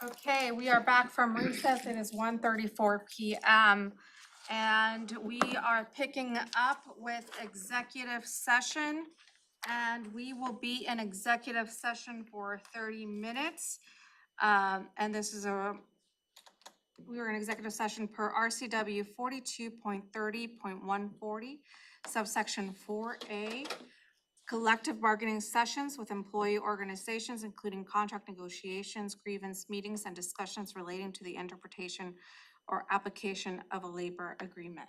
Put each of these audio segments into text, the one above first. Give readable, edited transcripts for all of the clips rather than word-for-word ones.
Okay, we are back from recess. It is 1:34 PM. And we are picking up with executive session. And we will be in executive session for 30 minutes. And this is we are in executive session per RCW 42.30.140, subsection 4A. Collective bargaining sessions with employee organizations, including contract negotiations, grievance meetings, and discussions relating to the interpretation or application of a labor agreement.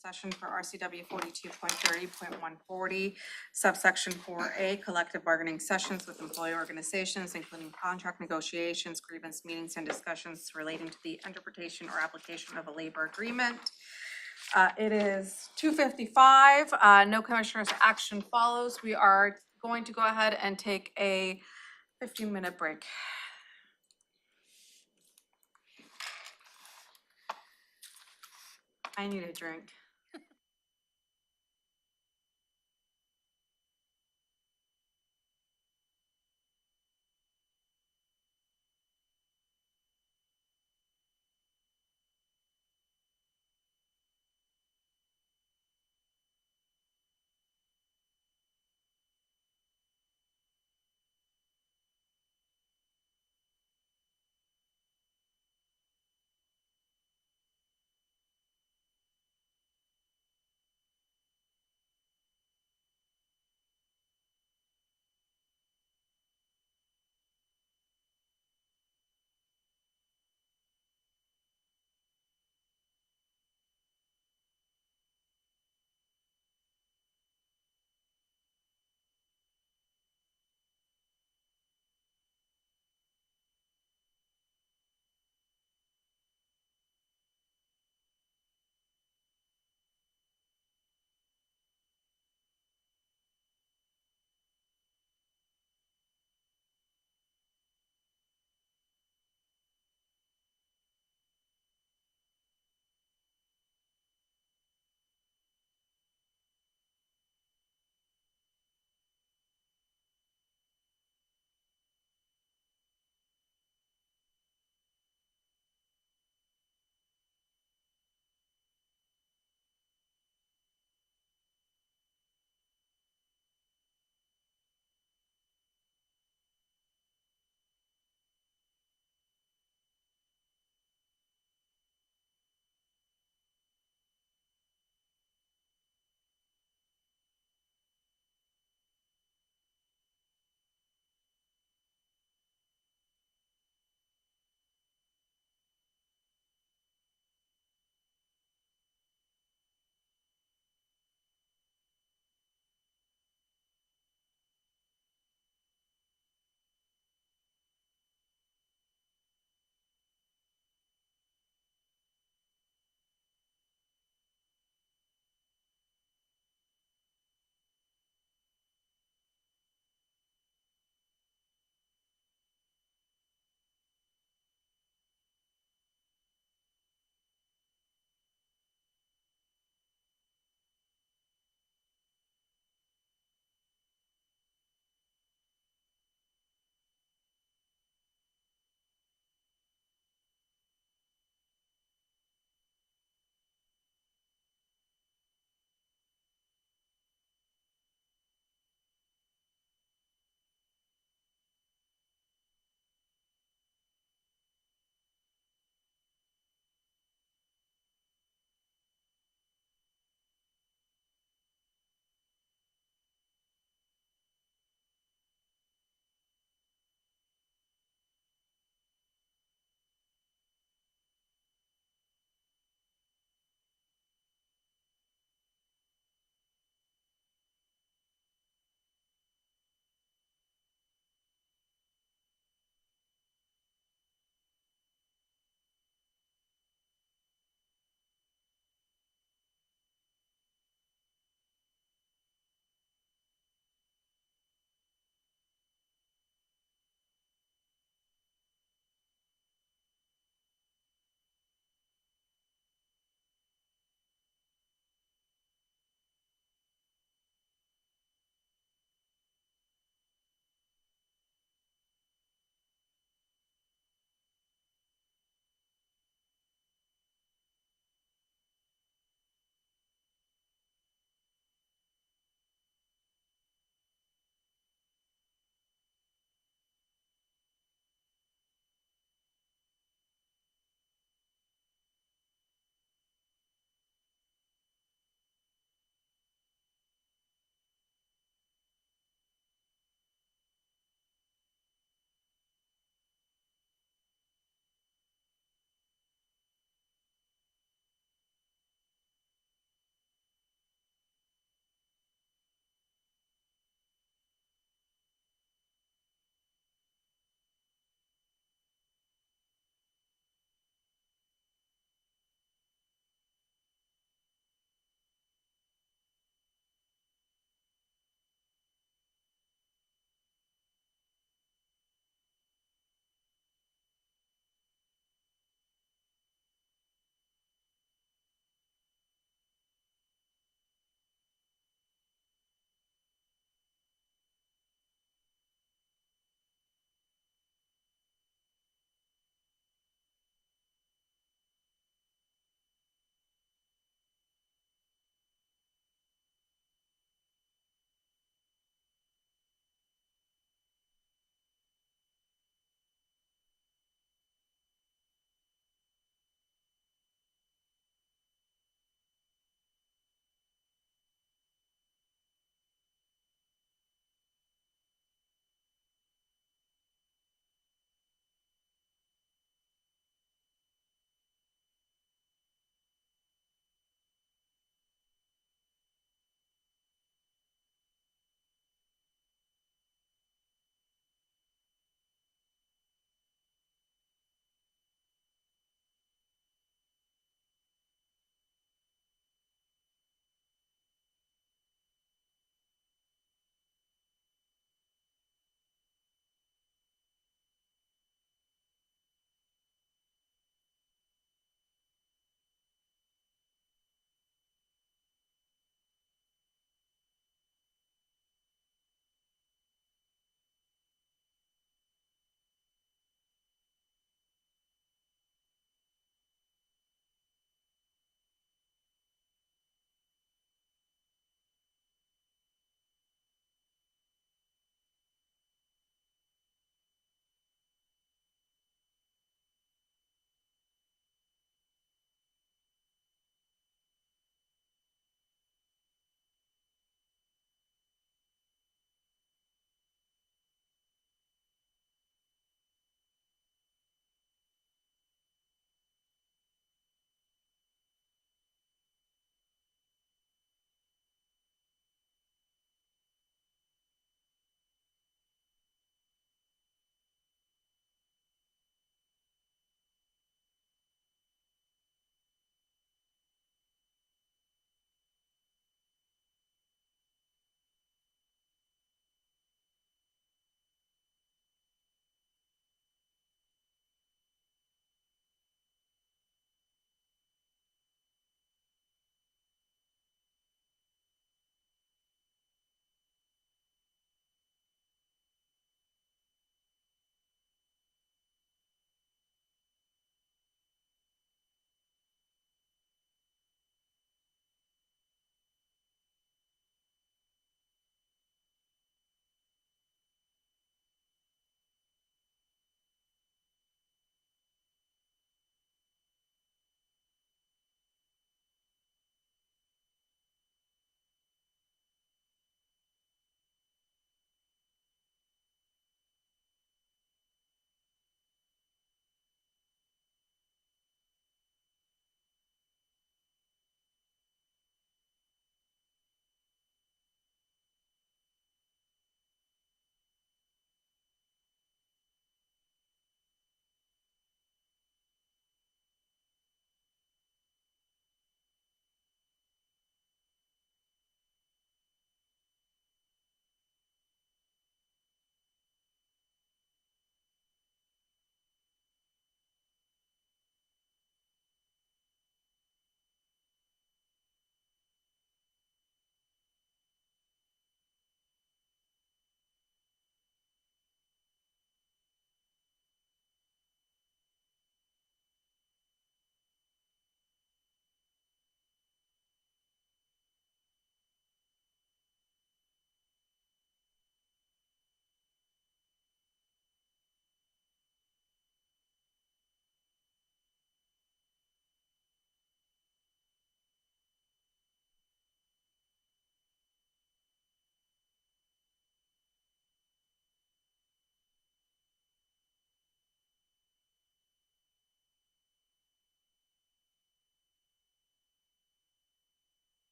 session for RCW 42.30.140, subsection 4A, collective bargaining sessions with employee organizations, including contract negotiations, grievance meetings, and discussions relating to the interpretation or application of a labor agreement. It is 2:55. No commissioners' action follows. We are going to go ahead and take a 15-minute break. I need a drink.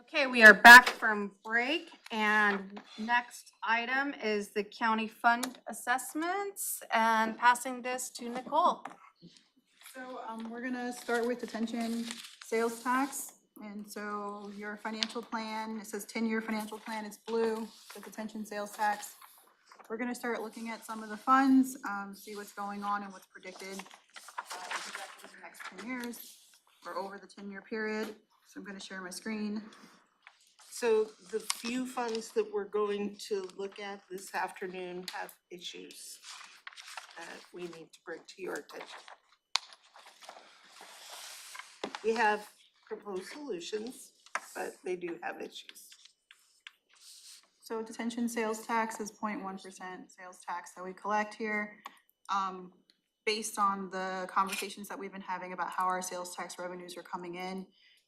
Okay, we are back from break, and next item is the county fund assessments, and passing this to Nicole. So, we're gonna start with detention sales tax. And so your financial plan, it says 10-year financial plan, it's blue, the detention sales tax. We're gonna start looking at some of the funds, see what's going on and what's predicted projected in the next 10 years. We're over the 10-year period, so I'm gonna share my screen. So the few funds that we're going to look at this afternoon have issues that we need to bring to your attention. We have proposed solutions, but they do have issues. So detention sales tax is 0.1% sales tax that we collect here. Based on the conversations that we've been having about how our sales tax revenues are coming in,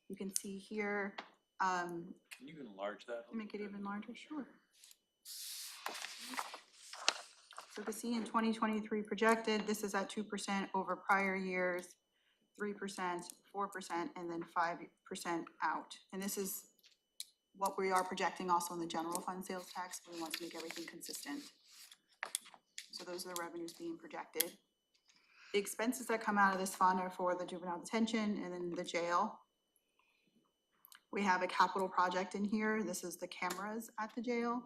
you can see here, Can you enlarge that? make it even larger, sure. So you can see in 2023 projected, this is at 2% over prior years, 3%, 4%, and then 5% out. And this is what we are projecting also in the general fund sales tax. We want to make everything consistent. So those are the revenues being projected. The expenses that come out of this fund are for the juvenile detention and then the jail. We have a capital project in here. This is the cameras at the jail.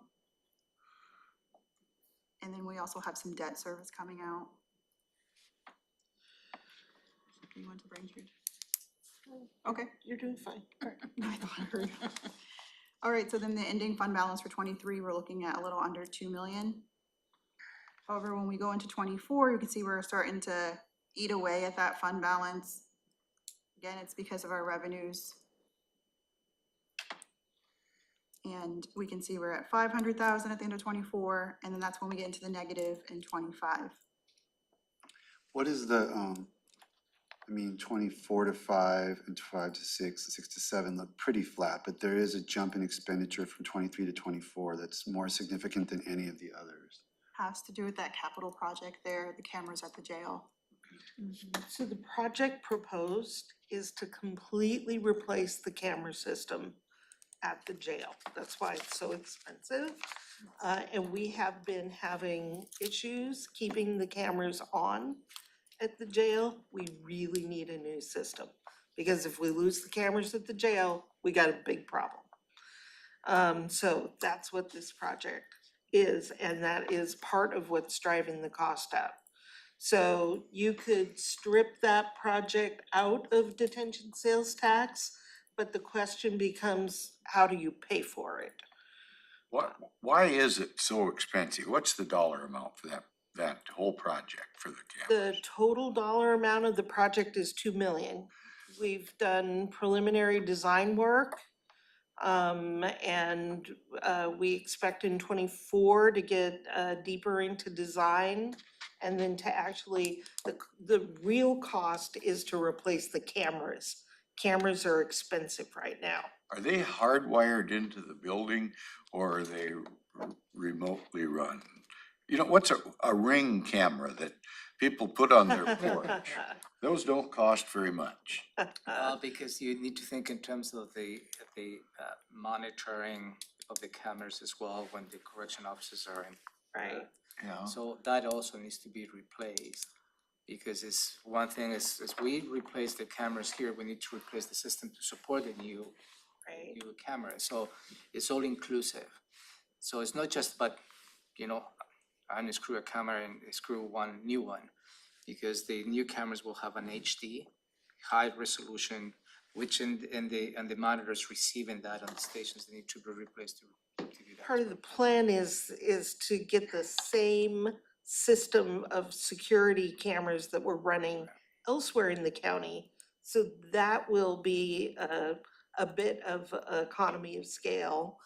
And then we also have some debt service coming out. You want to bring your? Okay. You're doing fine. I thought I heard. All right, so then the ending fund balance for 23, we're looking at a little under 2 million. However, when we go into 24, you can see we're starting to eat away at that fund balance. Again, it's because of our revenues. And we can see we're at 500,000 at the end of 24, and then that's when we get into the negative in 25. What is the, I mean, 24 to 5 and 5 to 6, 6 to 7 look pretty flat, but there is a jump in expenditure from 23 to 24 that's more significant than any of the others. Has to do with that capital project there, the cameras at the jail. So the project proposed is to completely replace the camera system at the jail. That's why it's so expensive. And we have been having issues keeping the cameras on at the jail. We really need a new system, because if we lose the cameras at the jail, we got a big problem. So that's what this project is, and that is part of what's driving the cost up. So you could strip that project out of detention sales tax, but the question becomes, how do you pay for it? Why is it so expensive? What's the dollar amount for that whole project for the cameras? The total dollar amount of the project is 2 million. We've done preliminary design work. And we expect in 24 to get deeper into design, and then to actually, the real cost is to replace the cameras. Cameras are expensive right now. Are they hardwired into the building or are they remotely run? You know, what's a Ring camera that people put on their porch? Those don't cost very much. Because you need to think in terms of the monitoring of the cameras as well when the correction officers are in. Right. Yeah. So that also needs to be replaced, because it's one thing is, as we replace the cameras here, we need to replace the system to support the new camera. So it's all inclusive. So it's not just, but, you know, unscrew a camera and screw one new one, because the new cameras will have an HD, high resolution, which and the monitors receiving that on the stations, they need to be replaced to do that. Part of the plan is to get the same system of security cameras that we're running elsewhere in the county. So that will be a bit of economy of scale,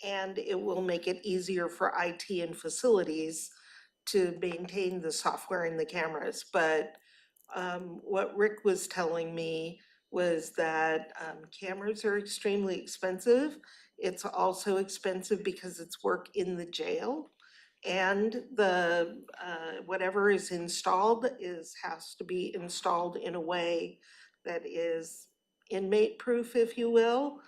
and it will make it easier for IT and facilities to maintain the software in the cameras. But what Rick was telling me was that cameras are extremely expensive. It's also expensive because it's work in the jail. And the whatever is installed has to be installed in a way that is inmate proof, if you will.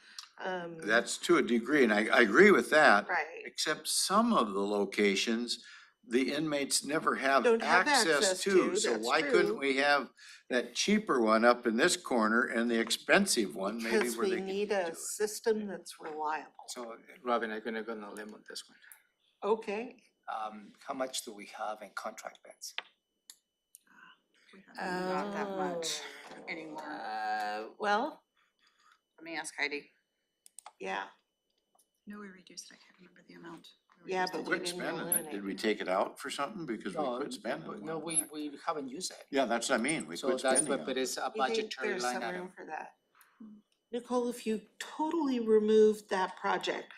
That's to a degree, and I agree with that. Right. Except some of the locations, the inmates never have Don't have access access to. to, So that's why true. couldn't we have that cheaper one up in this corner and the expensive one maybe Because where we they can need get a to it? system that's reliable. So Robin, I'm gonna go on a limb on this one. Okay. How much do we have in contract beds? Not that much anymore. Well, Let me ask Heidi. yeah, No, we reduced, I can't remember the amount. We yeah, reduced but it. we Quit didn't spending it. eliminate Did we it. take it out for something? Because we quit spending it. a No, while back. we haven't used it. Yeah, that's what I mean. We So quit that's spending what, but it. it's a We think budgetary there's line some item. room for that. Nicole, if you totally removed that project,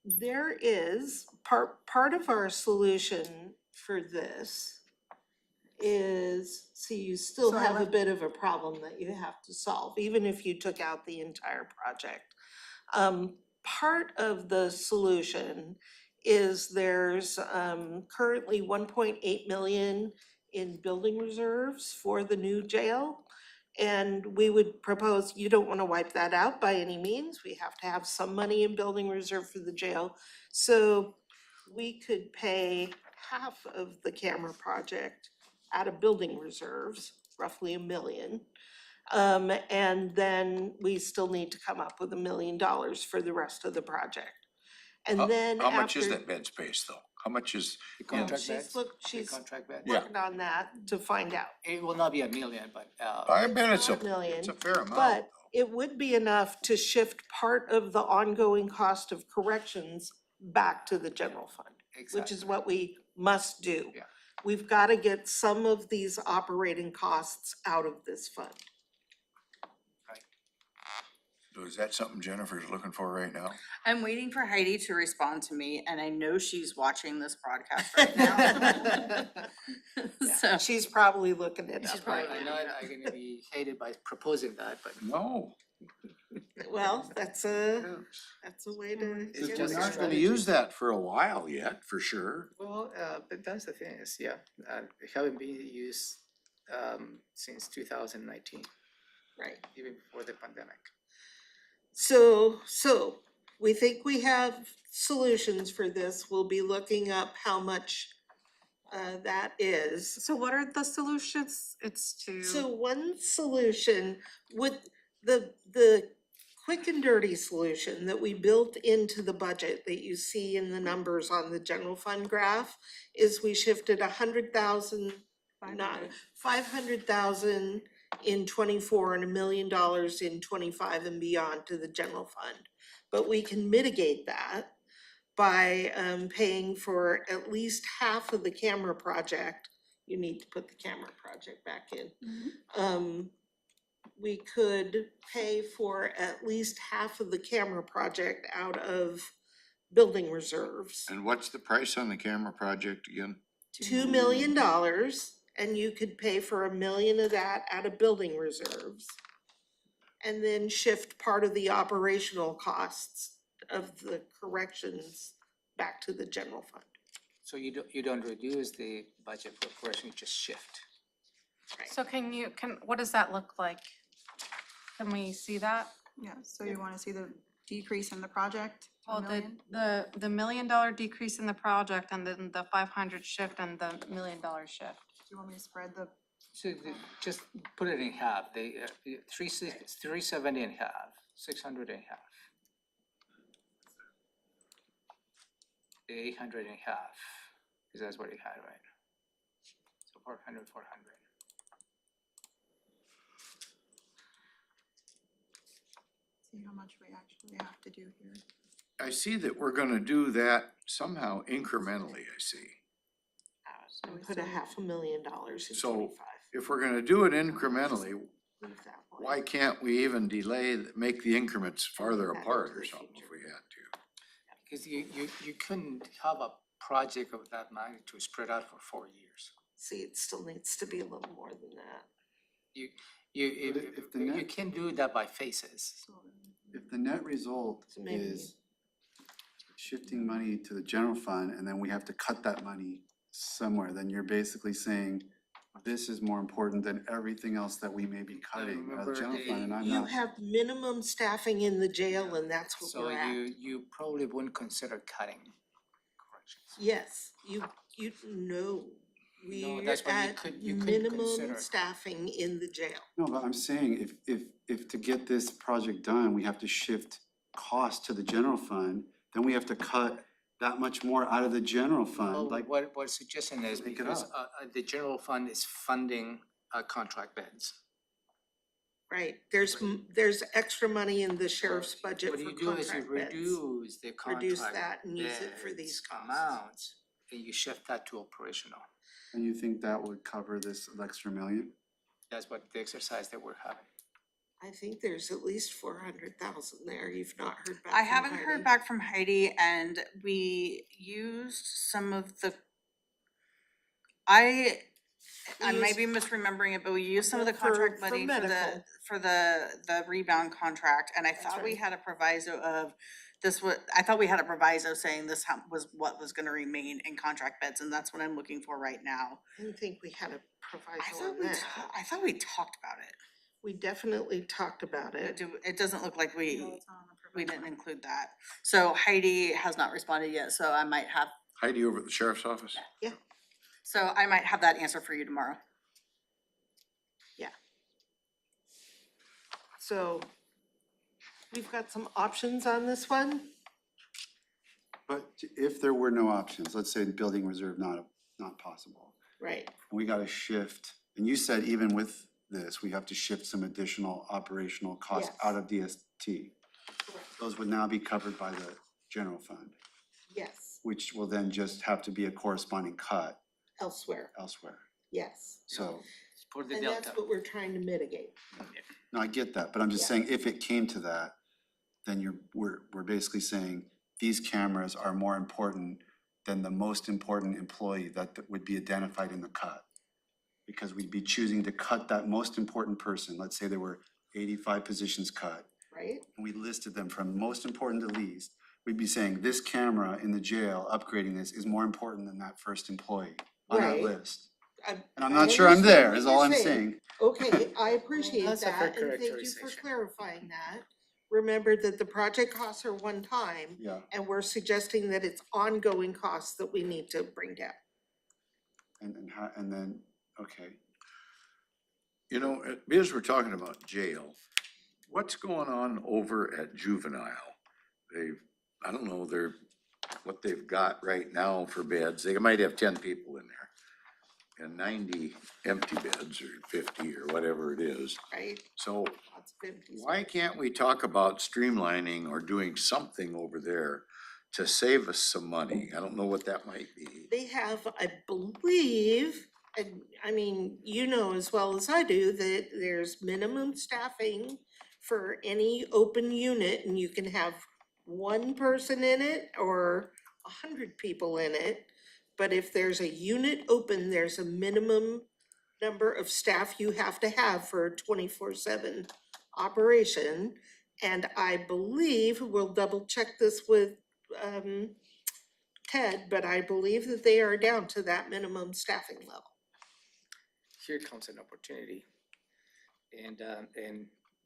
there is, part of our solution for this is, see, you still So I have a left- bit of a problem that you have to solve, even if you took out the entire project. Part of the solution is there's, currently 1.8 million in building reserves for the new jail. And we would propose, you don't wanna wipe that out by any means, we have to have some money in building reserve for the jail. So we could pay half of the camera project out of building reserves, roughly 1 million. And then we still need to come up with $1 million for the rest of the project. And then How much is after- that bed space though? How much is, The Yeah. contract She's beds? The she's contract beds? Yeah. working on that to find out. It will not be 1 million, but I bet it's not a million, it's a fair amount. But it would be enough to shift part of the ongoing cost of corrections back to the general fund, which is exactly. what we must do. Yeah. We've gotta get some of these operating costs out of this fund. So is that something Jennifer's looking for right now? I'm waiting for Heidi to respond to me, and I know she's watching this broadcast right now. So, She's probably looking it She's up probably right I know I'm gonna be hated by proposing that, but No. now. Well, that's a way to. It's get We're just it. a not gonna strategy. use that for a while yet, for sure. well, but that's the thing is, yeah, it haven't been used since 2019, Right. even before the pandemic. So we think we have solutions for this. We'll be looking up how much that is. So what are the solutions? It's to. So one solution would, the quick and dirty solution that we built into the budget that you see in the numbers on the general fund graph is we shifted 100,000, not 500,000 in 24 and $1 million in 25 and beyond to the general fund. But we can mitigate that by paying for at least half of the camera project. You need to put the camera project back in. We could pay for at least half of the camera project out of building reserves. And what's the price on the camera project again? $2 million, and you could pay for $1 million of that out of building reserves. And then shift part of the operational costs of the corrections back to the general fund. So you don't reduce the budget for correction, you just shift. So what does that look like? Can we see that? Yeah, so you wanna see the decrease in the project? to a Well, million? the $1 million decrease in the project and then the 500 shift and the $1 million shift. Do you want me to spread the, So just put it in half, the 370 in half, 600 in half. The 800 in half, because that's what you had, right? So 400, 400. see how much we actually have to do here? I see that we're gonna do that somehow incrementally, I see. So we Put still- $500,000 in So- 25. If we're gonna do it incrementally, Leave that blank. why can't we even delay, make the increments farther That apart into or the something if future. we had to? Because you couldn't have a project of that magnitude spread out for 4 years. See, it still needs to be a little more than that. You if the you net- can do that by phases. So, If the net result So maybe- is shifting money to the general fund and then we have to cut that money somewhere, then you're basically saying, this is more important than everything else that we may be cutting out of the general fund, and I'm You not. have minimum staffing in the jail and that's what So we're at. you probably wouldn't consider cutting corrections. Yes, you know, No, we're that's what at you could minimum consider. staffing in the jail. No, but I'm saying if to get this project done, we have to shift costs to the general fund, then we have to cut that much more out of the general fund, Well, like, what suggestion is Make it because up. the general fund is funding contract beds. Right, there's extra money in the sheriff's budget What for you do is you contract beds. reduce the Reduce contract that and use it for beds these costs. amounts, and you shift that to operational. and you think that would cover this extra million? That's what the exercise that we're having. I think there's at least 400,000 there, you've not heard back I from haven't Heidi. heard back from Heidi, and we used some of the. I might be misremembering it, but we used some of the For- contract for money medical. for the rebound contract, and I That's thought we right. had a proviso of this was, I thought we had a proviso saying this was what was gonna remain in contract beds, and that's what I'm looking for right now. I didn't think we had a I proviso thought on we, that. I thought we talked about it. We definitely talked about it. It doesn't look like we No, it's not on the we proviso. didn't include that. So Heidi has not responded yet, so I might have, Heidi over at the sheriff's office? so I might have that answer for you tomorrow. So we've got some options on this one. But if there were no options, let's say the building reserve not possible, Right. we gotta shift, and you said even with this, we have to shift some additional operational costs Yes. out of DST. Those would now be covered by the general fund, Yes, which will then just have to be a corresponding cut elsewhere, elsewhere. yes. So, For the And that's delta. what we're trying to mitigate. no, I get that, but I'm just Yeah. saying, if it came to that, then we're basically saying these cameras are more important than the most important employee that would be identified in the cut. Because we'd be choosing to cut that most important person, let's say there were 85 positions cut, Right? and we listed them from most important to least, we'd be saying this camera in the jail, upgrading this is more important than that first employee on that Right. list. I- And I'm I not sure I'm there, understand is what all you're I'm saying. saying. Okay, I appreciate That's a fair that, and thank you for characterization. clarifying that. Remember that the project costs are one time, Yeah, and we're suggesting that it's ongoing costs that we need to bring down. and then, okay. You know, because we're talking about jail, what's going on over at juvenile? I don't know, what they've got right now for beds, they might have 10 people in there. And 90 empty beds or 50 or whatever it is. Right? So Lots of empty why can't we talk about streamlining or doing something over there to save us some money? I don't know what that might be. They have, I believe, and I mean, you know as well as I do, that there's minimum staffing for any open unit, and you can have one person in it or 100 people in it. But if there's a unit open, there's a minimum number of staff you have to have for a 24/7 operation. And I believe, we'll double check this with, Ted, but I believe that they are down to that minimum staffing level. Here comes an opportunity. And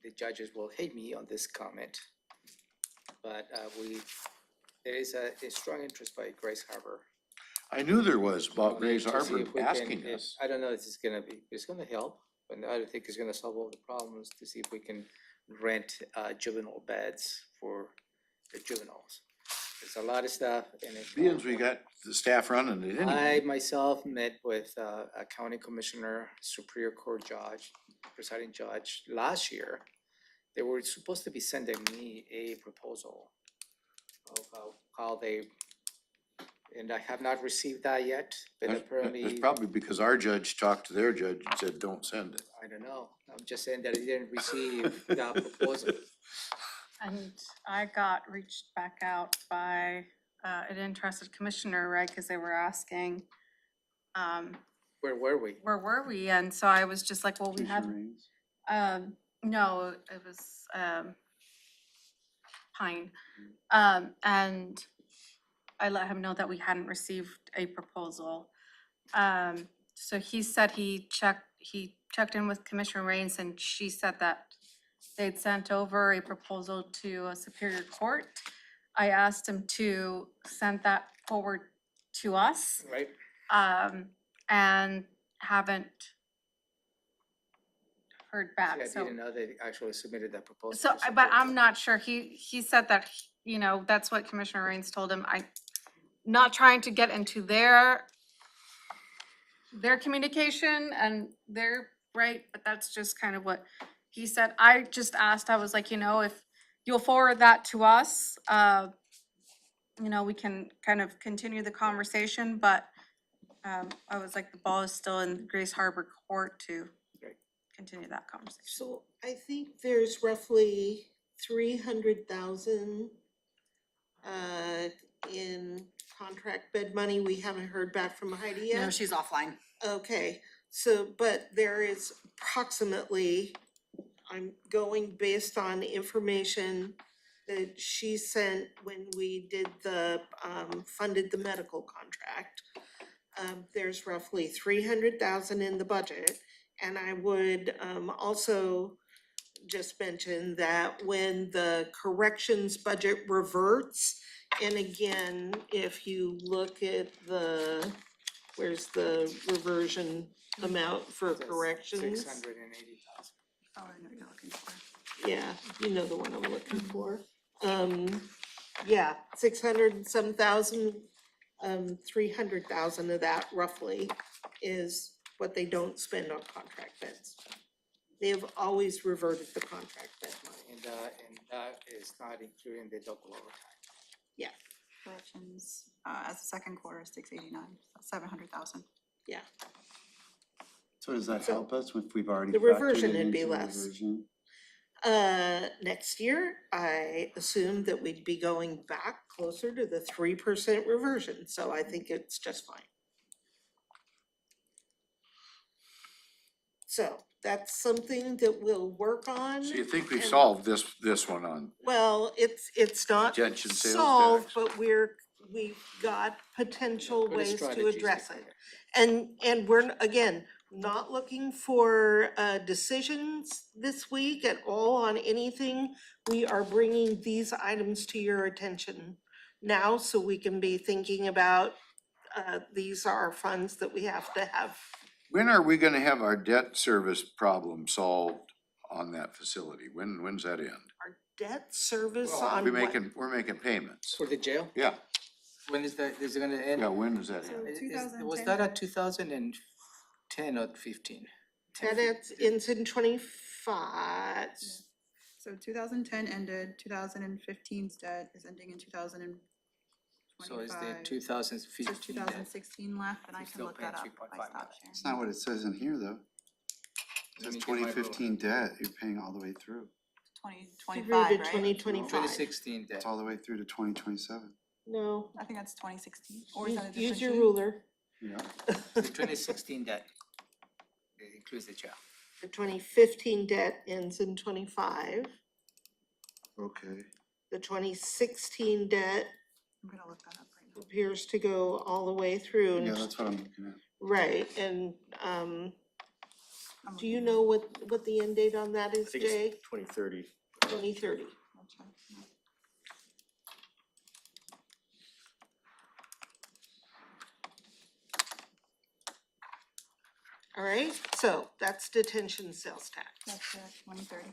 the judges will hate me on this comment. But there is a strong interest by Grace Harbor. I knew there was about Grays to see Harbor if we can- asking if- us. I don't know if it's gonna be, it's gonna help, but I don't think it's gonna solve all the problems, to see if we can rent juvenile beds for the juveniles. There's a lot of stuff and it. Beans, we got the staff running it I anyway. myself met with a county commissioner, Superior Court judge, presiding judge last year. They were supposed to be sending me a proposal of how they, and I have not received that yet, but That's apparently, probably because our judge talked to their judge and said, don't send it. I don't know. I'm just saying that I didn't receive that proposal. And I got reached back out by an interested commissioner, right, because they were asking, Where were we? where were we? And so I was just like, well, we Commissioner have, Raines? no, it was, Pine. And I let him know that we hadn't received a proposal. so he said he checked in with Commissioner Rains and she said that they'd sent over a proposal to a Superior Court. I asked him to send that forward to us, Right? and haven't heard Yeah, back, I so. didn't know they actually submitted that proposal. So, to but support I'm it. not sure, he said that, that's what Commissioner Rains told him, not trying to get into their communication and their, right, but that's just kind of what he said. I just asked, I was like, if you'll forward that to us, we can kind of continue the conversation, but, I was like, the ball is still in Grace Harbor Court to Right. continue that conversation. So I think there's roughly 300,000 in contract bed money. We haven't heard back from Heidi yet. No, she's offline. Okay, so, but there is approximately, I'm going based on information that she sent when we did the, funded the medical contract. There's roughly 300,000 in the budget. And I would, also just mention that when the corrections budget reverts, and again, if you look at where's the reversion amount for That's corrections? 680,000. Oh, I know what you're looking for. Yeah, you know the one I'm looking for. Yeah, 600 and some thousand, 300,000 of that roughly is what they don't spend on contract beds. They have always reverted the contract bed money. And that is not including the double overtime. Corrections, as the second quarter, 689, 700,000. Yeah, So does that So, help us if we've already the factored reversion it would be into the less. reversion? next year, I assumed that we'd be going back closer to the 3% reversion, so I think it's just fine. So that's something that we'll work on. So you think we've and- solved this one on, Well, it's not Detention sales solved, tax. but we've got potential Good ways to strategies address behind it. And we're, again, not looking for, decisions this week at all on anything. We are bringing these items to your attention now, so we can be thinking about, these are funds that we have to have. when are we gonna have our debt service problem solved on that facility? When's that end? Our debt service Well, on We're what? making payments. For the jail? Yeah, When is it gonna end? yeah, when does that So end? Was 2010. that at 2010 or 15? That ends in 25. So 2010 ended, 2015's debt is ending in 2025. So is the So 2015 debt? 2016 left, and I You're can still look paying that up 3.5 if I million. stop sharing. It's not what it says in here, though. It Let says me get my ruler. 2015 debt, you're paying all the way through. 2025, Through to right? 2025. 2016 debt. It's all the way through to 2027. No, I think that's 2016, or is that a different use your sheet? ruler. Yeah. The 2016 debt. It includes the jail. The 2015 debt ends in 25. Okay. The 2016 debt I'm gonna look that up right now. appears to go all the way through. Yeah, that's what I'm looking at. Right, and, I'm do you looking know what the end date on that is, I think Jay? it's 2030. 2030. I'll check. Yeah. All right, so that's detention sales tax. That's 2030.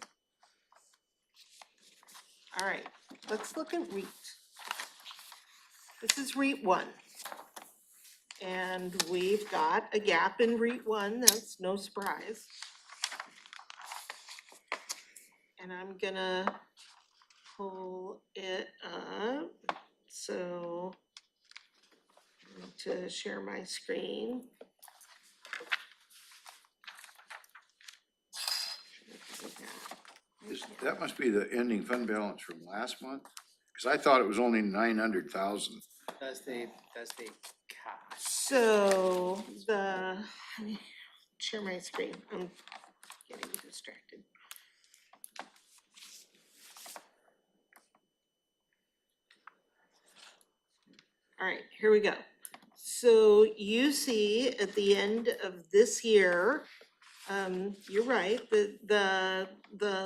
All right, let's look at REIT. This is REIT one. And we've got a gap in REIT one, that's no surprise. And I'm gonna pull it up, so I need to share my screen. That must be the ending fund balance from last month, cause I thought it was only 900,000. That's the cash. So let me share my screen, I'm getting distracted. All right, here we go. So you see at the end of this year, you're right, the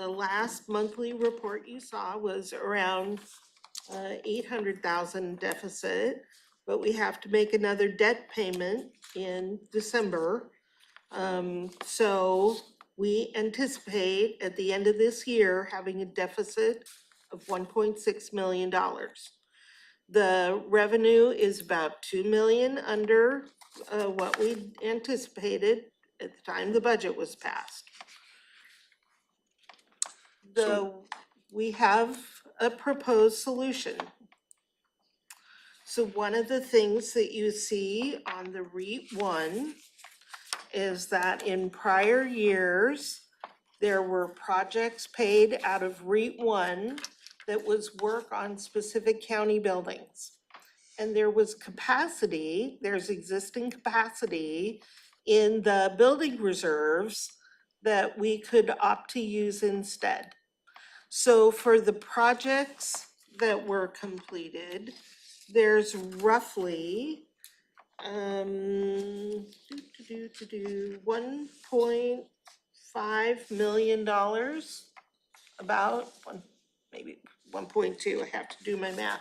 last monthly report you saw was around 800,000 deficit, but we have to make another debt payment in December. So we anticipate at the end of this year having a deficit of $1.6 million. The revenue is about 2 million under what we anticipated at the time the budget was passed. We have a proposed solution. So one of the things that you see on the REIT one is that in prior years, there were projects paid out of REIT one that was work on specific county buildings. And there was capacity, there's existing capacity in the building reserves that we could opt to use instead. So for the projects that were completed, there's roughly $1.5 million, about maybe 1.2, I have to do my math,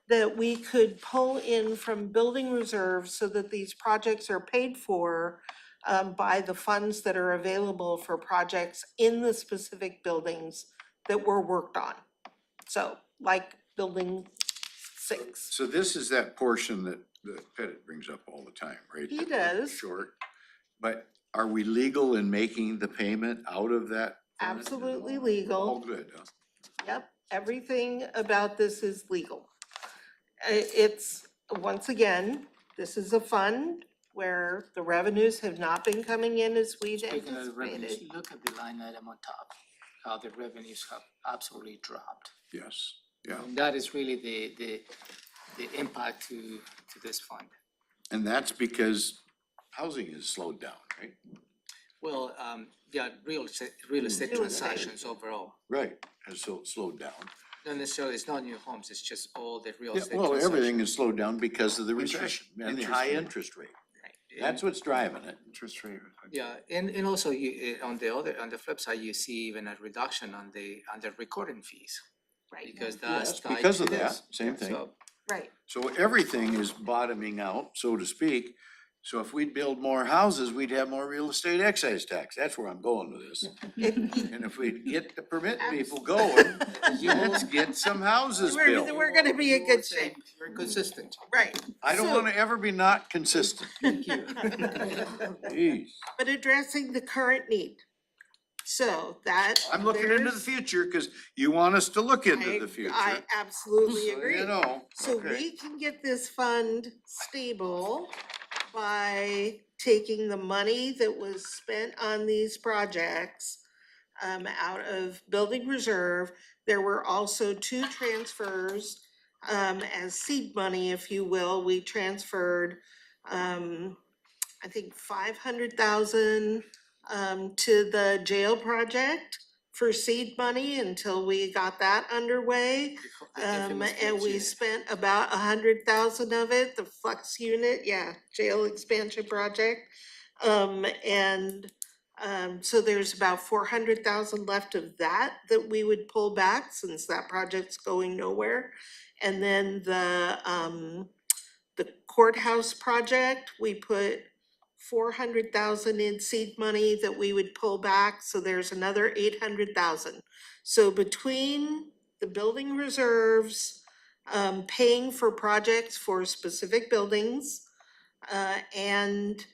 that we could pull in from building reserves so that these projects are paid for by the funds that are available for projects in the specific buildings that were worked on. So like building 6. So this is that portion that Pettit brings up all the time, right? He That does. Short, but are we legal in making the payment out of that? fund? Absolutely All legal. good, huh? Yep, everything about this is legal. It's, once again, this is a fund where the revenues have not been coming in as we'd Speaking of the revenues, anticipated. look at the line item on top, how the revenues have absolutely dropped. Yes, yeah. And that is really the impact to this fund. And that's because housing has slowed down, right? Well, yeah, real estate Real estate. transactions overall. Right, has slowed down. Not necessarily, it's not new homes, it's just all the real Yeah, estate well, transactions. everything has slowed down because of the Interest- recession and the interest high rate. interest rate. Right. That's what's driving it. Interest rate. Yeah, and also you, on the flip side, you see even a reduction on the recording fees, Right, because that's Yes, tied because to of that, this. same thing. So, right. So everything is bottoming out, so to speak. So if we'd build more houses, we'd have more real estate excise tax. That's where I'm going with this. And if we get the permit people going, let's get some houses built. We're gonna be in good shape, Very consistent. right. I don't So- wanna ever be not consistent. Thank you. Jeez. But addressing the current need. So that. I'm looking into the there's- future, cause you want us to look into the future. I absolutely So, agree. you know, So okay. we can get this fund stable by taking the money that was spent on these projects out of building reserve. There were also 2 transfers as seed money, if you will. We transferred I think 500,000 to the jail project for seed money until we got that underway. And we spent about 100,000 of it, the flex unit, yeah, jail expansion project. So there's about 400,000 left of that we would pull back since that project's going nowhere. And then the courthouse project, we put 400,000 in seed money that we would pull back, so there's another 800,000. So between the building reserves, paying for projects for specific buildings, and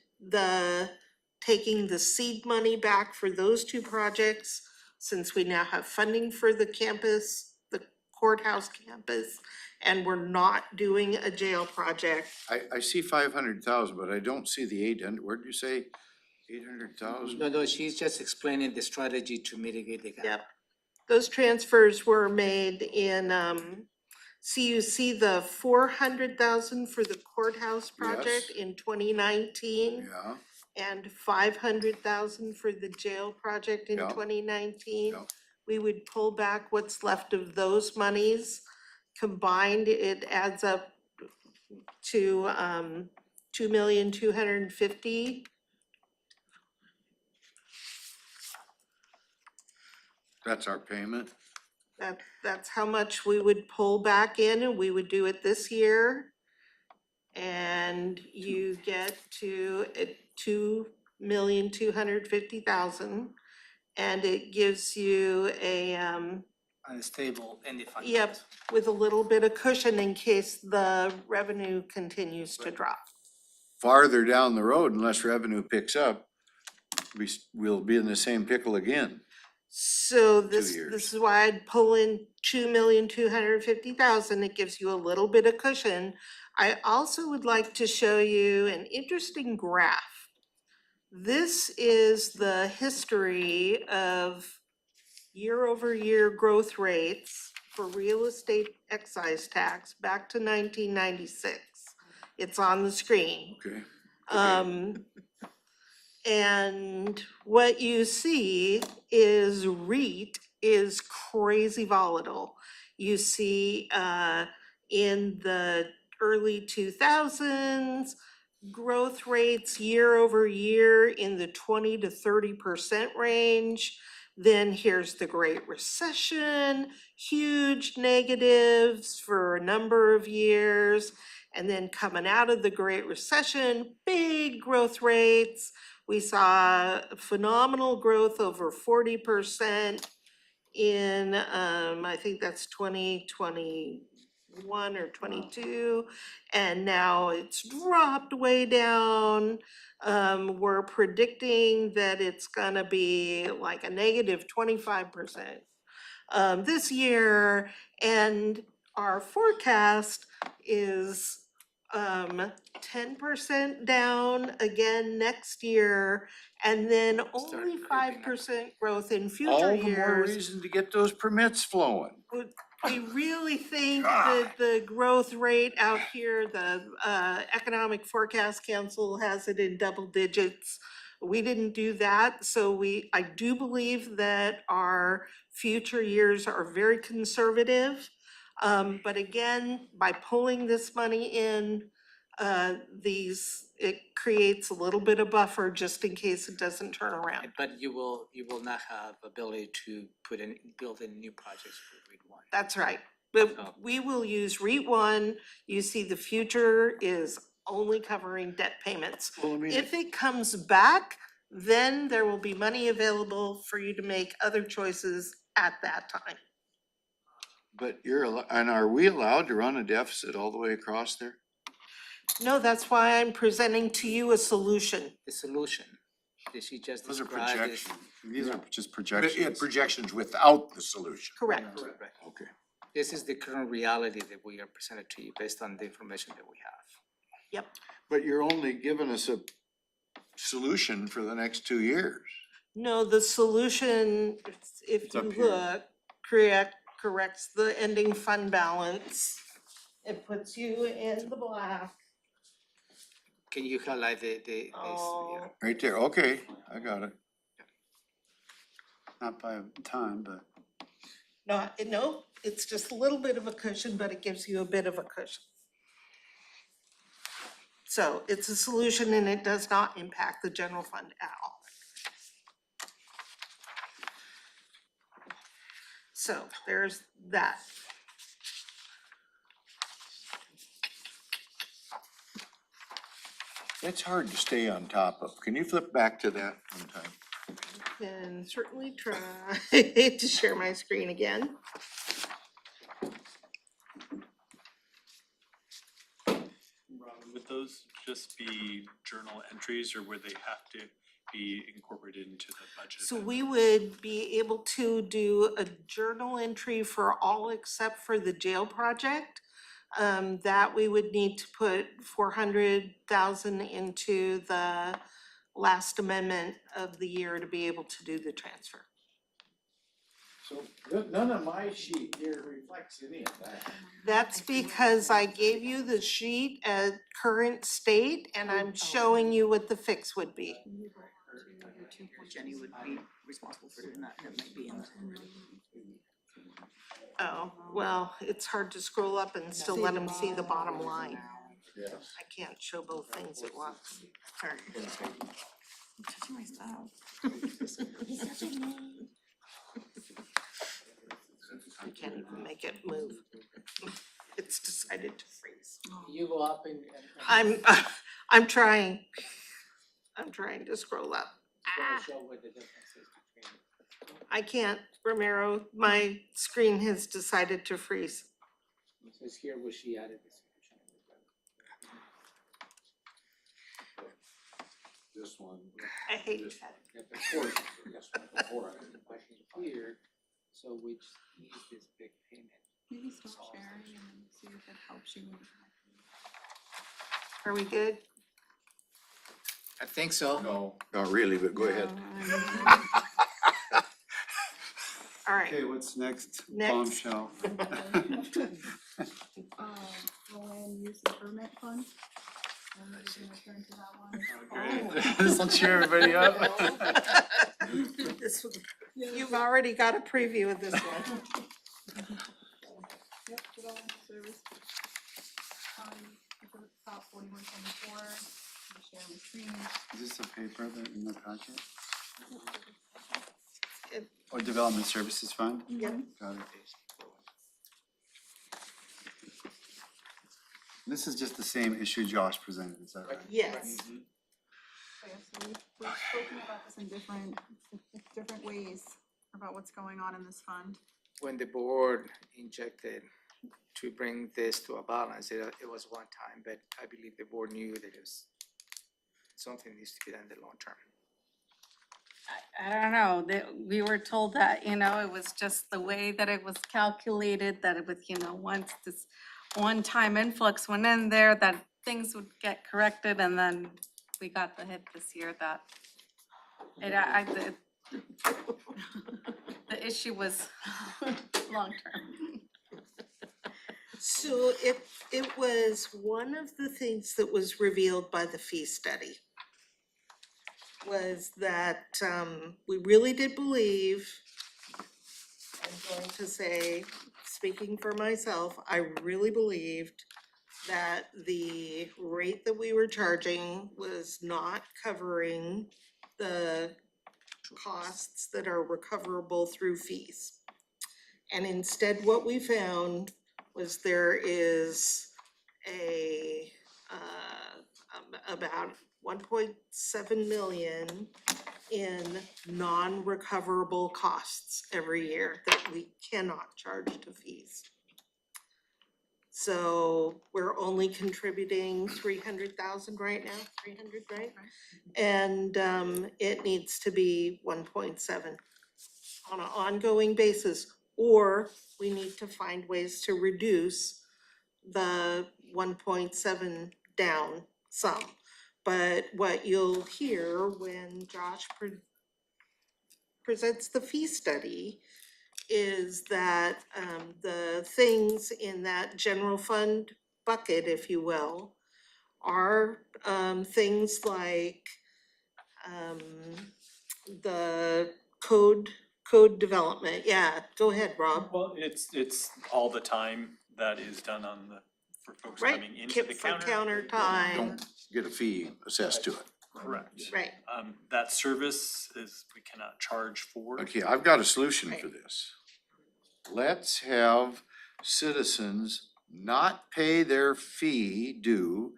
taking the seed money back for those 2 projects, since we now have funding for the campus, the courthouse campus, and we're not doing a jail project. I see 500,000, but I don't see the 800, where'd you say? 800,000? No, she's just explaining the strategy to mitigate the gap. Yep. Those transfers were made in, so you see the 400,000 for the courthouse project Yes. in 2019 Yeah, and 500,000 for the jail project in Yeah. 2019. Yeah. We would pull back what's left of those monies. Combined, it adds up to, 2,250,000. That's our payment? That's how much we would pull back in, and we would do it this year. And you get to 2,250,000, and it gives you a, Unstable ending fund. yep, balance. with a little bit of cushion in case the revenue continues to drop. Farther down the road, unless revenue picks up, we'll be in the same pickle again. So this years. is why I'd pull in 2,250,000, it gives you a little bit of cushion. I also would like to show you an interesting graph. This is the history of year-over-year growth rates for real estate excise tax back to 1996. It's on the screen. Okay. And what you see is REIT is crazy volatile. You see, in the early 2000s, growth rates year over year in the 20 to 30% range. Then here's the Great Recession, huge negatives for a number of years. And then coming out of the Great Recession, big growth rates. We saw phenomenal growth over 40% in, I think that's 2021 or 22. And now it's dropped way down. We're predicting that it's gonna be like a negative 25% this year. And our forecast is 10% down again next year, and then only creeping up. 5% growth in future All the more years. reason to get those permits flowing. We really think that the growth rate out here, the Economic Forecast Council has it in double digits. We didn't do that, so I do believe that our future years are very conservative. But again, by pulling this money in, it creates a little bit of buffer just in case it doesn't turn around. But you will not have ability to build in new projects for REIT one. That's right. But Oh. we will use REIT one. You see, the future is only covering debt payments. Well, I mean, If it comes back, then there will be money available for you to make other choices at that time. but and are we allowed to run a deficit all the way across there? No, that's why I'm presenting to you a solution. The solution, that she just Those are described is. projections. These are just Yeah, projections. projections without the solution. Correct. Right. Okay. This is the current reality that we are presented to you based on the information that we have. Yep. But you're only giving us a solution for the next 2 years. No, the solution, if It's up you here. look, corrects the ending fund balance. It puts you in the black. Can you highlight this, Oh, Right there, okay, I got it. Not by time, but no, it's just a little bit of a cushion, but it gives you a bit of a cushion. So it's a solution and it does not impact the general fund at all. So there's that. It's hard to stay on top of. Can you flip back to that one time? Can certainly try to share my screen again. Robin, would those just be journal entries or would they have to be incorporated into the budget? So we would be able to do a journal entry for all except for the jail project. That we would need to put 400,000 into the last amendment of the year to be able to do the transfer. So none of my sheet here reflects any of that. That's because I gave you the sheet at current state and I'm showing you what the fix would be. Jenny would be responsible for doing that, and it might be in the. Oh, well, it's hard to scroll up and still let them see the bottom line. Yes. I can't show both things at once. Sorry. Touching my stuff. I can't even make it move. It's decided to freeze. You go up and. I'm trying. I'm trying to scroll up. Show what the difference is between. I can't, Romero, my screen has decided to freeze. It says here where she added this. This one. I hate that. Yeah, the portion, yes, before, but here, so which is this big payment? Maybe stop sharing and see if it helps you. Are we good? I think so. No, not really, but go ahead. All right. Okay, what's next? Next. Bombshell. Land use and permit fund. And we're gonna turn to that one. Great. This will cheer everybody up. This was- You've already got a preview of this one. Yep, development service. It's at the top 4124. Share my screen. Is this a paper that in the packet? It- Or Development Services Fund? Yep. Got it. This is just the same issue Josh presented, is that right? Yes. Okay, so we've spoken about this in different ways, about what's going on in this fund. When the board injected to bring this to a balance, it was one time, but I believe the board knew that it was something needs to be done in the long term. I don't know, that we were told that, you know, it was just the way that it was calculated, that it was, you know, once this one-time influx went in there, that things would get corrected, and then we got the hit this year that the issue was long-term. So it was one of the things that was revealed by the fee study. Was that we really did believe, I'm going to say, speaking for myself, I really believed that the rate that we were charging was not covering the costs that are recoverable through fees. And instead, what we found was there is about 1.7 million in non-recoverable costs every year that we cannot charge to fees. So we're only contributing 300,000 right now, 300, right? And it needs to be 1.7 on an ongoing basis, or we need to find ways to reduce the 1.7 down some. But what you'll hear when Josh presents the fee study is that the things in that general fund bucket, if you will, are things like the code development. Yeah, go ahead, Rob. Well, it's all the time that is done on the, for folks Right, coming into the for counter. counter time, Don't get a fee assessed to it. Correct. right. That service is, we cannot charge for. Okay, I've got a solution for this. Let's have citizens not pay their fee due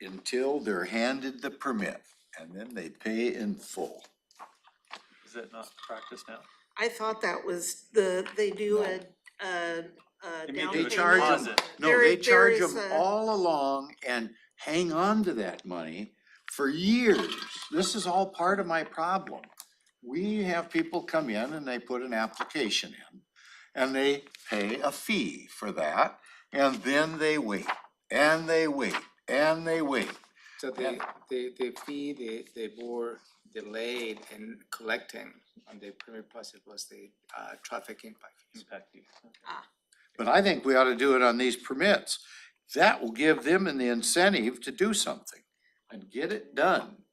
until they're handed the permit, and then they pay in full. Is that not practice now? I thought that was they do a They may down do a payment. charge 'em. deposit. No, There- they there charge is them a- all along and hang on to that money for years. This is all part of my problem. We have people come in and they put an application in and they pay a fee for that, and then they wait, and they wait, and they wait. So the fee, the board delayed in collecting on the permit process was the traffic impact fees. Impact fee. But I think we ought to do it on these permits. That will give them the incentive to do something and get it done.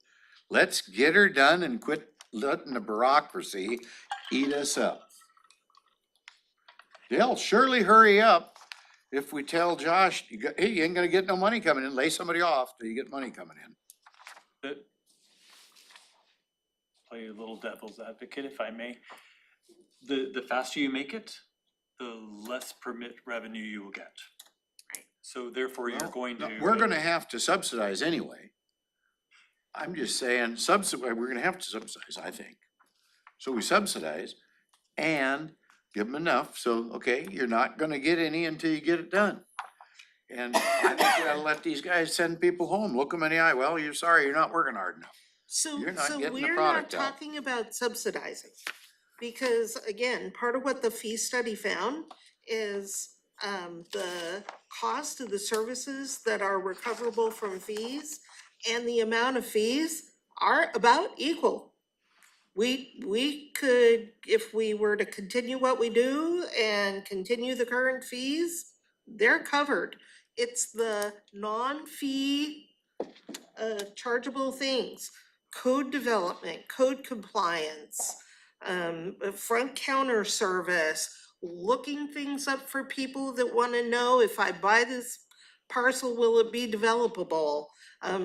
Let's get her done and quit letting the bureaucracy eat us up. They'll surely hurry up if we tell Josh, hey, you ain't gonna get no money coming in, lay somebody off till you get money coming in. The- Play a little devil's advocate, if I may. The faster you make it, the less permit revenue you will get. Right. So therefore, you're Well, going no, to. we're gonna have to subsidize anyway. I'm just saying, we're gonna have to subsidize, I think. So we subsidize and give them enough, so, okay, you're not gonna get any until you get it done. And I think we gotta let these guys send people home, look them in the eye, well, you're sorry, you're not working hard enough. So, You're not so getting the we're not product out. talking about subsidizing. Because again, part of what the fee study found is, the cost of the services that are recoverable from fees and the amount of fees are about equal. We could, if we were to continue what we do and continue the current fees, they're covered. It's the non-fee chargeable things, code development, code compliance, a front counter service, looking things up for people that wanna know if I buy this parcel, will it be developable?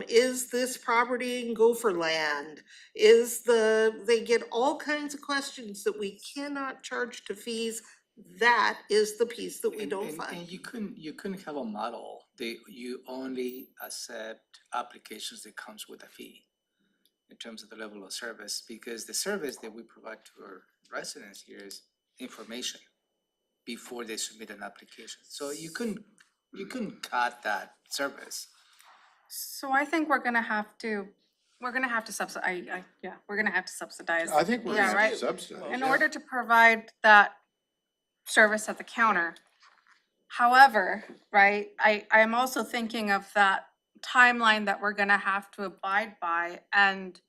Is this property in Gopher land? They get all kinds of questions that we cannot charge to fees. That is the piece that we don't fund. And you couldn't have a model, you only accept applications that comes with a fee in terms of the level of service, because the service that we provide to our residents here is information before they submit an application. So you couldn't cut that service. So I think we're gonna have to subsidize, we're gonna have to subsidize. I think we're Yeah, gonna have right. to subsidize. In yeah. order to provide that service at the counter. However, right, I am also thinking of that timeline that we're gonna have to abide by, and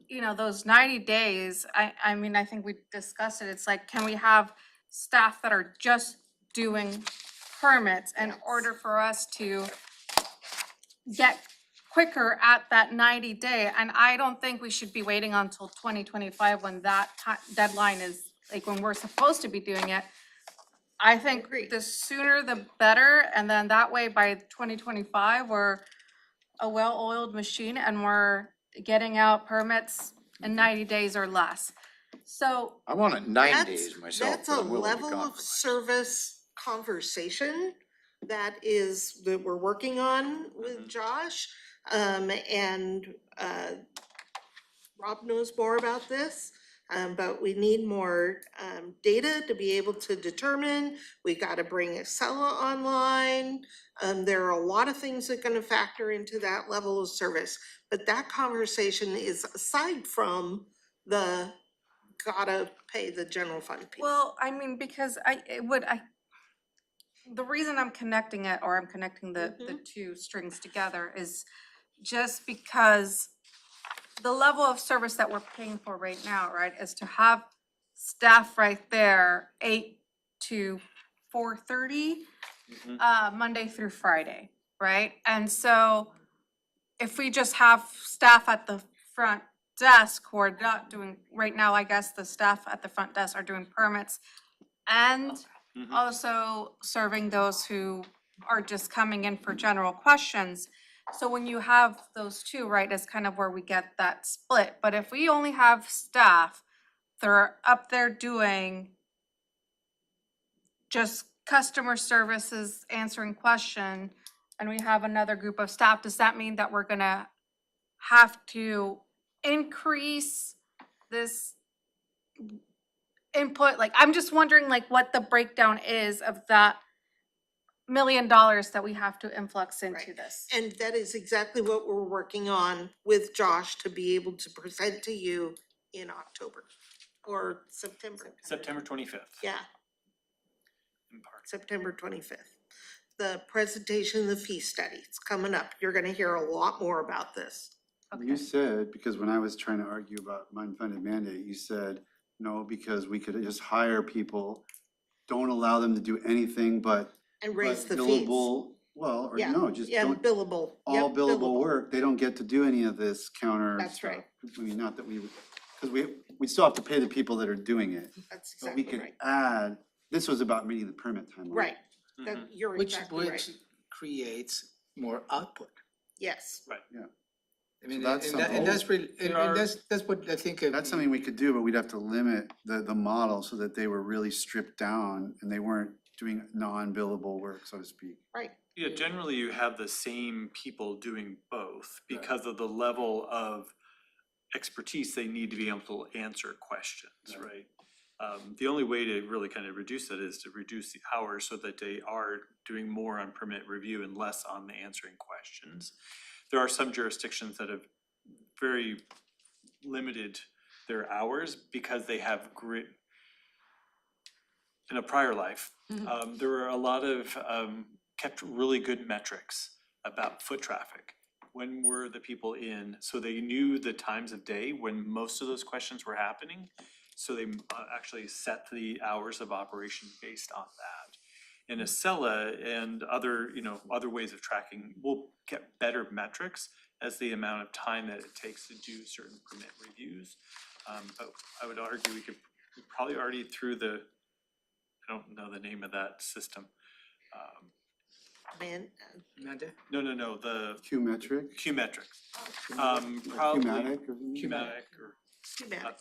you know, those 90 days, I mean, I think we discussed it, it's like, can we have staff that are just doing permits in order for us to get quicker at that 90-day? And I don't think we should be waiting until 2025 when that deadline is, like, when we're supposed to be doing it. I think the sooner the better, and then that way by 2025, we're a well-oiled machine and we're getting out permits in 90 days or less. So I want it 9 That's- days myself, That's but a I'm willing to level of compromise. service conversation that we're working on with Josh. And Rob knows more about this, but we need more data to be able to determine. We gotta bring Excella online. There are a lot of things that are gonna factor into that level of service. But that conversation is aside from the gotta pay the general fund piece. well, I mean, because the reason I'm connecting it, or I'm connecting the two strings together, is just because the level of service that we're paying for right now, right, is to have staff right there 8 to 4:30, Monday through Friday, right? And so if we just have staff at the front desk who are not doing, right now, I guess the staff at the front desk are doing permits and also serving those who are just coming in for general questions. So when you have those two, right, is kind of where we get that split. But if we only have staff that are up there doing just customer services, answering question, and we have another group of staff, does that mean that we're gonna have to increase this input? Like, I'm just wondering, like, what the breakdown is of that $1 million that we have to influx into Right. this. And that is exactly what we're working on with Josh to be able to present to you in October or September. September 25th. Yeah, In part. September 25th. The presentation of the fee study, it's coming up. You're gonna hear a lot more about this. You said, because when I was trying to argue about my unfunded mandate, you said, no, because we could just hire people, don't allow them to do anything but And raise but the fees. billable, well, or Yeah, no, just Yeah, don't, billable. all Yep, billable work, they don't get to do any of this counter That's stuff. right. I mean, not that we, because we still have to pay the people that are doing it. That's But we exactly could right. add This was about meeting the permit timeline. Right, that, Mhm. you're Which, exactly right. which creates more output. Yes. I mean, that's and that's really, There and are- that's what I think. That's something we could do, but we'd have to limit the model so that they were really stripped down and they weren't doing non-billable work, so to speak. Yeah, generally you have the same people doing both because of the level of expertise they need to be able to answer questions, right? The only way to really kind of reduce that is to reduce the hours so that they are doing more on permit review and less on the answering questions. There are some jurisdictions that have very limited their hours because they have in a prior life, there were a lot of kept really good metrics about foot traffic. When were the people in? So they knew the times of day when most of those questions were happening. So they actually set the hours of operation based on that. And Acela and other, other ways of tracking will get better metrics as the amount of time that it takes to do certain permit reviews. But I would argue we probably already through I don't know the name of that system. Man, No, the Q-metric? Q-metrics. Or Probably Q-matic or something? Q-matic or too bad.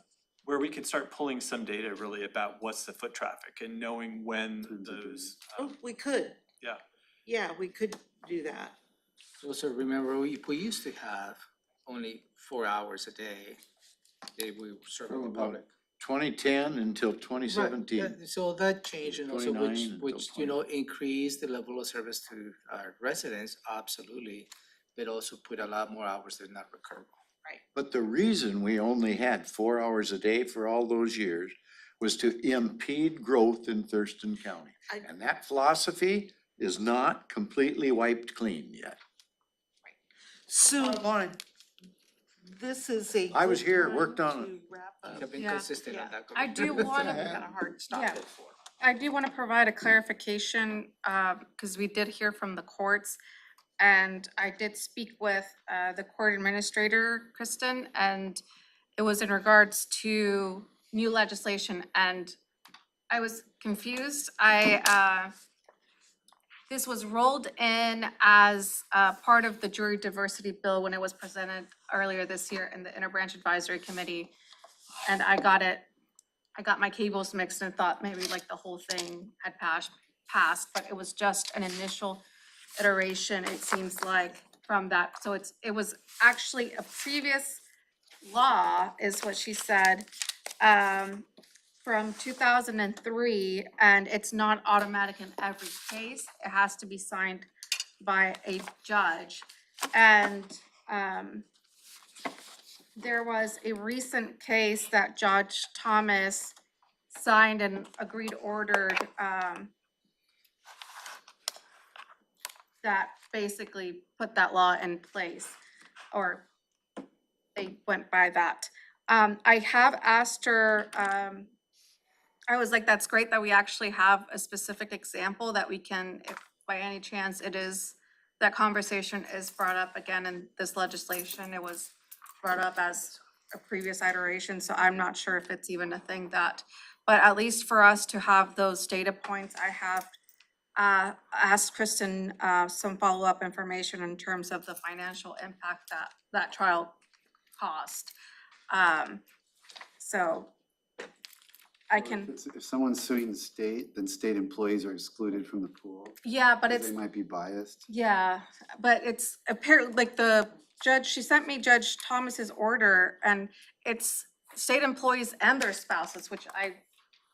where we can start pulling some data really about what's the foot traffic and knowing when Tons of those, Oh, we could. yeah. Yeah, we could do that. Also, remember, we used to have only 4 hours a day. We serve From the about public. 2010 until 2017. Right, so that changed and also 29 which, until increased the level of service to our residents, absolutely. But also put a lot more hours that are not recoverable. But the reason we only had 4 hours a day for all those years was to impede growth in Thurston County. I- And that philosophy is not completely wiped clean yet. So this is a. I was good here, time worked on to it. wrap We up. have been Yeah. consistent on that. I do commitment. wanna- Kind of hard stop Yeah. it for. I do want to provide a clarification, because we did hear from the courts. And I did speak with the court administrator, Kristen, and it was in regards to new legislation, and I was confused. This was rolled in as part of the jury diversity bill when it was presented earlier this year in the Interbranch Advisory Committee. And I got my cables mixed and thought maybe like the whole thing had passed, but it was just an initial iteration, it seems like, from that. So it was actually a previous law, is what she said, from 2003, and it's not automatic in every case. It has to be signed by a judge. And there was a recent case that Judge Thomas signed and agreed ordered, that basically put that law in place, or they went by that. I have asked her, I was like, that's great that we actually have a specific example that we can, if by any chance that conversation is brought up again in this legislation, it was brought up as a previous iteration, so I'm not sure if it's even a thing but at least for us to have those data points, I have asked Kristen some follow-up information in terms of the financial impact that trial cost. So I can, If someone's suing the state, then state employees are excluded from the pool. yeah, but 'cause it's, They might be biased. yeah, but it's apparently, like the judge, she sent me Judge Thomas's order, and it's state employees and their spouses, which I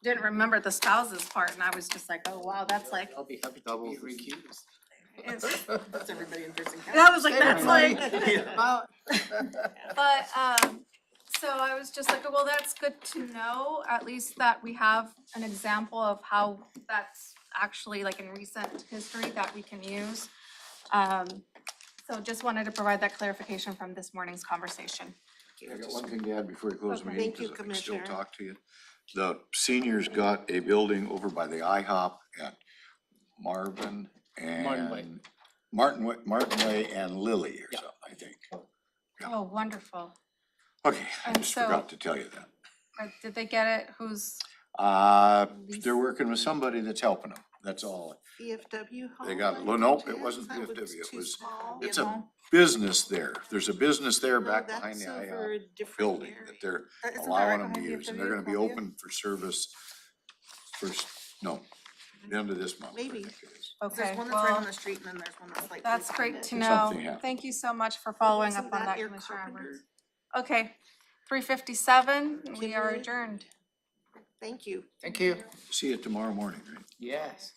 didn't remember the spouses part, and I was just like, oh, wow, that's like, I'll be happy to be Doubles the- recused. it's, That's everybody in Thurston County. and I was like, that's State like, wow. But, so I was just like, well, that's good to know, at least that we have an example of how that's actually like in recent history that we can use. So just wanted to provide that clarification from this morning's conversation. I got one thing to add before we close the Okay. meeting, Thank you, because I can still Commissioner. talk to you. The seniors got a building over by the IHOP at Marvin Martin Way. and Martin Way and Lily or Yeah. something, I think. Yeah. Oh, wonderful. Okay, I And just so- forgot to tell you that. Did they get it? Who's, They're working with somebody that's helping them, that's all. VFW home? They got, by well, nope, it chance? wasn't That VFW, it too was, small? it's a business there. There's a business there No, back behind that's the over a different building area. that they're Isn't that allowing right them to behind use, and VFW, they're gonna be Columbia? open for service first, no, the end of this month. I Maybe. think it is. Okay, There's one that's right on well, the street and then there's one that's like. that's behind great it. to know. Something happened. Thank you so much for following Isn't up on that, Air Commissioner Carpenter? Edwards. Okay, 3:57, we are Kimberly? adjourned. Thank you. Thank you. See you tomorrow morning, right? Yes.